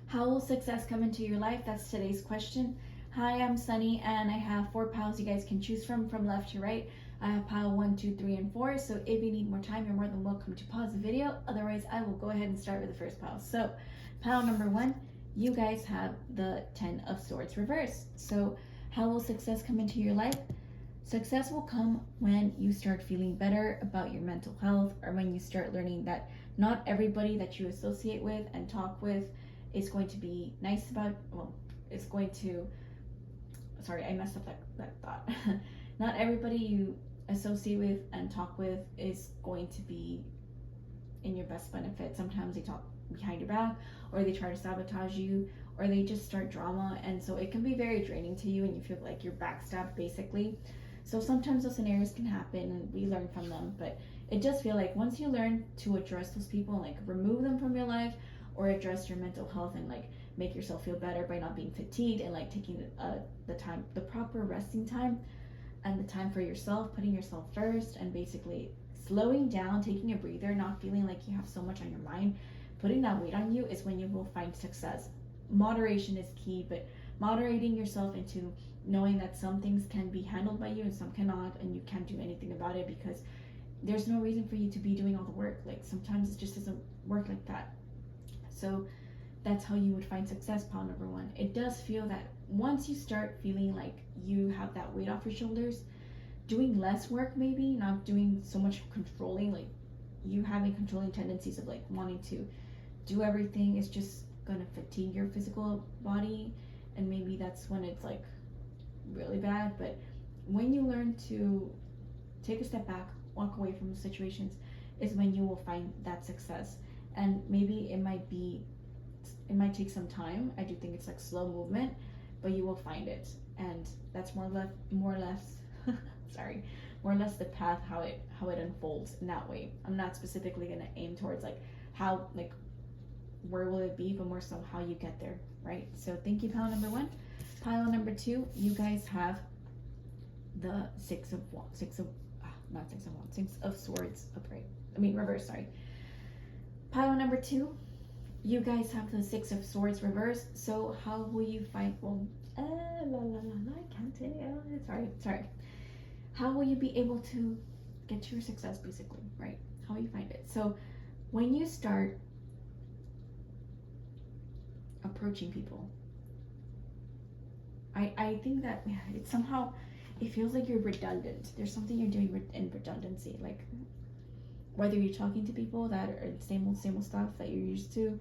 How will success come into your life? That's today's question. Hi, I'm Sunny, and I have 4 piles you guys can choose from left to right. I have pile 1, 2, 3, and 4. So if you need more time, you're more than welcome to pause the video. Otherwise, I will go ahead and start with the first pile. So pile number 1, you guys have the 10 of Swords reversed. So how will success come into your life? Success will come when you start feeling better about your mental health, or when you start learning that not everybody that you associate with and talk with is going to be nice about, well, it's going to, sorry, I messed up that thought. Not everybody you associate with and talk with is going to be in your best benefit. Sometimes they talk behind your back, or they try to sabotage you, or they just start drama, and so it can be very draining to you and you feel like you're backstabbed basically. So sometimes those scenarios can happen and we learn from them, but it does feel like once you learn to address those people and like remove them from your life, or address your mental health and like make yourself feel better by not being fatigued and like taking the time, the proper resting time, and the time for yourself, putting yourself first, and basically slowing down, taking a breather, not feeling like you have so much on your mind, putting that weight on you, is when you will find success. Moderation is key, but moderating yourself into knowing that some things can be handled by you and some cannot, and you can't do anything about it because there's no reason for you to be doing all the work. Like sometimes it just doesn't work like that. So that's how you would find success, pile number 1. It does feel that once you start feeling like you have that weight off your shoulders, doing less work, maybe not doing so much controlling, like you having controlling tendencies of like wanting to do everything, is just gonna fatigue your physical body, and maybe that's when it's like really bad. But when you learn to take a step back, walk away from the situations, is when you will find that success. And maybe it might take some time. I do think it's like slow movement, but you will find it, and that's more or less sorry, more or less the path, how it unfolds in that way. I'm not specifically gonna aim towards like how, like where will it be, but more so how you get there, right? So thank you, pile number 1. Pile number 2, you guys have the Six of Swords upright. Reverse, sorry. Pile number 2, you guys have the 6 of Swords reversed. So how will you find, I can't say it. Sorry. How will you be able to get to your success, basically, right? How will you find it? So when you start approaching people, I think that it's somehow, it feels like you're redundant. There's something you're doing in redundancy, like whether you're talking to people that are same old stuff that you're used to,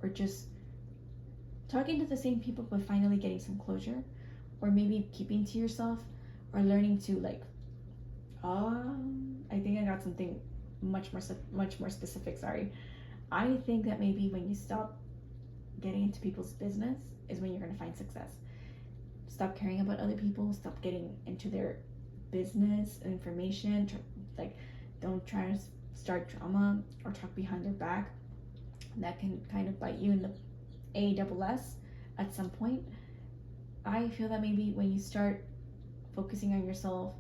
or just talking to the same people but finally getting some closure, or maybe keeping to yourself, or learning to like, I think I got something much more specific. Sorry. I think that maybe when you stop getting into people's business is when you're going to find success. Stop caring about other people, stop getting into their business information, like don't try to start drama or talk behind their back. That can kind of bite you in the ASS at some point. I feel that maybe when you start focusing on yourself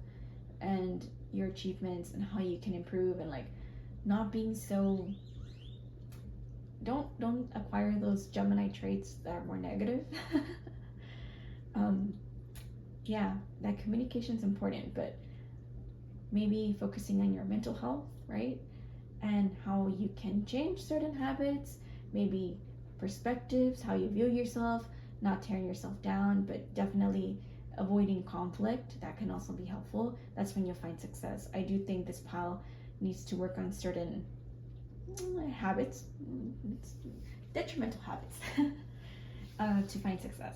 and your achievements and how you can improve, and like not being so, don't acquire those Gemini traits that are more negative. Yeah, that communication is important, but maybe focusing on your mental health, right? And how you can change certain habits, maybe perspectives, how you view yourself, not tearing yourself down, but definitely avoiding conflict. That can also be helpful. That's when you'll find success. I do think this pile needs to work on certain habits, detrimental habits, to find success.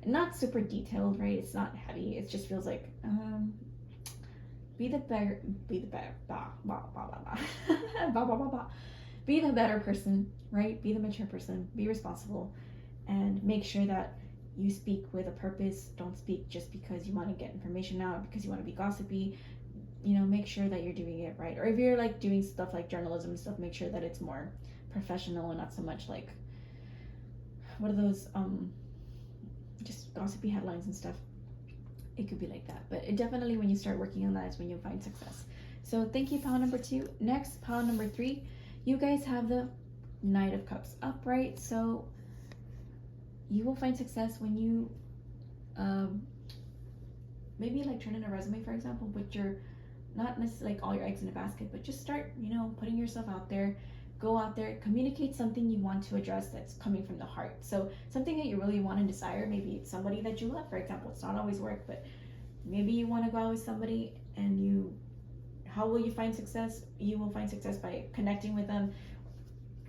Not super detailed, right? It's not heavy. It just feels like be the better be the better person, right? Be the mature person, be responsible, and make sure that you speak with a purpose. Don't speak just because you want to get information out, because you want to be gossipy. Make sure that you're doing it right. Or if you're like doing stuff like journalism and stuff, make sure that it's more professional and not so much like, what are those just gossipy headlines and stuff. It could be like that, but it definitely, when you start working on that, is when you'll find success. So thank you, pile number 2. Next, pile number 3, you guys have the Knight of Cups upright. So you will find success when you um, maybe like turn in a resume, for example, but you're not necessarily like all your eggs in a basket, but just start, putting yourself out there. Go out there, communicate something you want to address that's coming from the heart. So something that you really want and desire, maybe it's somebody that you love, for example. It's not always work, but maybe you want to go out with somebody, and how will you find success? You will find success by connecting with them,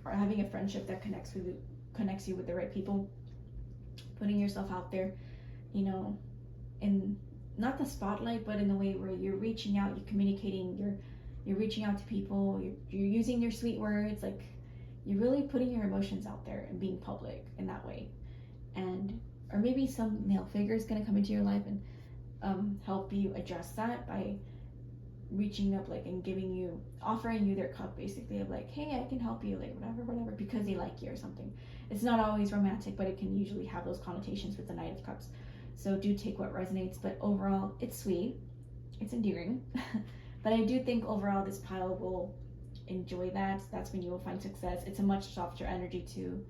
or having a friendship that connects you with the right people. Putting yourself out there, in not the spotlight, but in the way where you're reaching out, you're communicating, you're reaching out to people, you're using your sweet words, like you're really putting your emotions out there and being public in that way. And or maybe some male figure is going to come into your life and help you address that by reaching up, like, and offering you their cup, basically, of like, hey, I can help you, like, whatever, because they like you or something. It's not always romantic, but it can usually have those connotations with the Knight of Cups. So do take what resonates, but overall, it's sweet, it's endearing. But I do think overall this pile will enjoy that. That's when you will find success. It's a much softer energy to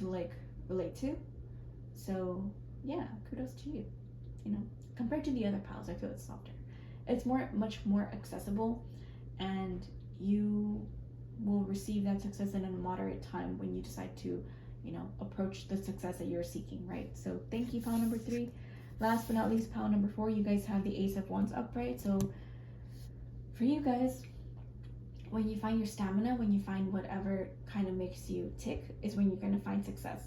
like relate to. So yeah, kudos to you. Compared to the other piles, I feel it's softer. It's much more accessible, and you will receive that success in a moderate time when you decide to, approach the success that you're seeking, right? So thank you, pile number 3. Last but not least, pile number 4, you guys have the Ace of Wands upright. So for you guys, when you find your stamina, when you find whatever kind of makes you tick, is when you're going to find success.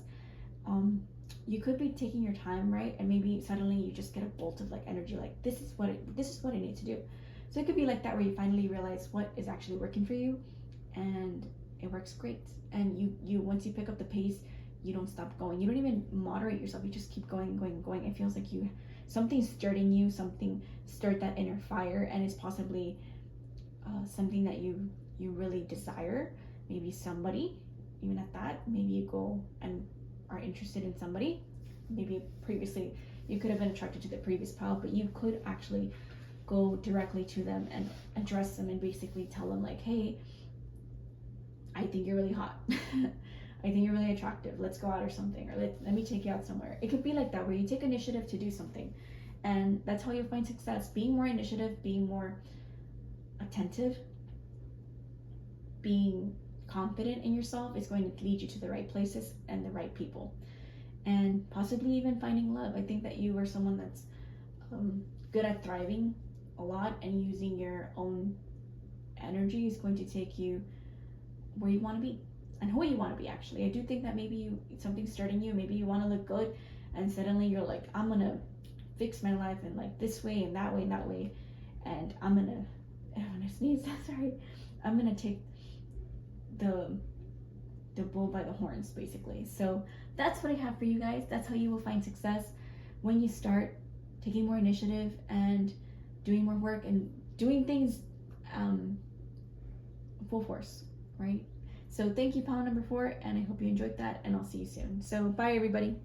You could be taking your time, right? And maybe suddenly you just get a bolt of like energy, like this is what I need to do. So it could be like that, where you finally realize what is actually working for you, and it works great. And you once you pick up the pace, you don't stop going. You don't even moderate yourself. You just keep going. It feels like something stirred in you, something stirred that inner fire, and it's possibly something that you really desire. Maybe somebody, even at that, maybe you go and are interested in somebody. Maybe previously you could have been attracted to the previous pile, but you could actually go directly to them and address them and basically tell them like, hey, I think you're really hot. I think you're really attractive. Let's go out or something, or let me take you out somewhere. It could be like that, where you take initiative to do something, and that's how you'll find success. Being more initiative, being more attentive, being confident in yourself is going to lead you to the right places and the right people, and possibly even finding love. I think that you are someone that's good at thriving a lot, and using your own energy is going to take you where you want to be and who you want to be. Actually, I do think that maybe something's starting you. Maybe you want to look good, and suddenly you're like, I'm gonna fix my life in like this way and that way and that way, and I'm gonna sneeze. Sorry, I'm gonna take the bull by the horns, basically. So that's what I have for you guys. That's how you will find success, when you start taking more initiative and doing more work and doing things full force, right? So thank you, pile number 4, and I hope you enjoyed that, and I'll see you soon. So bye, everybody.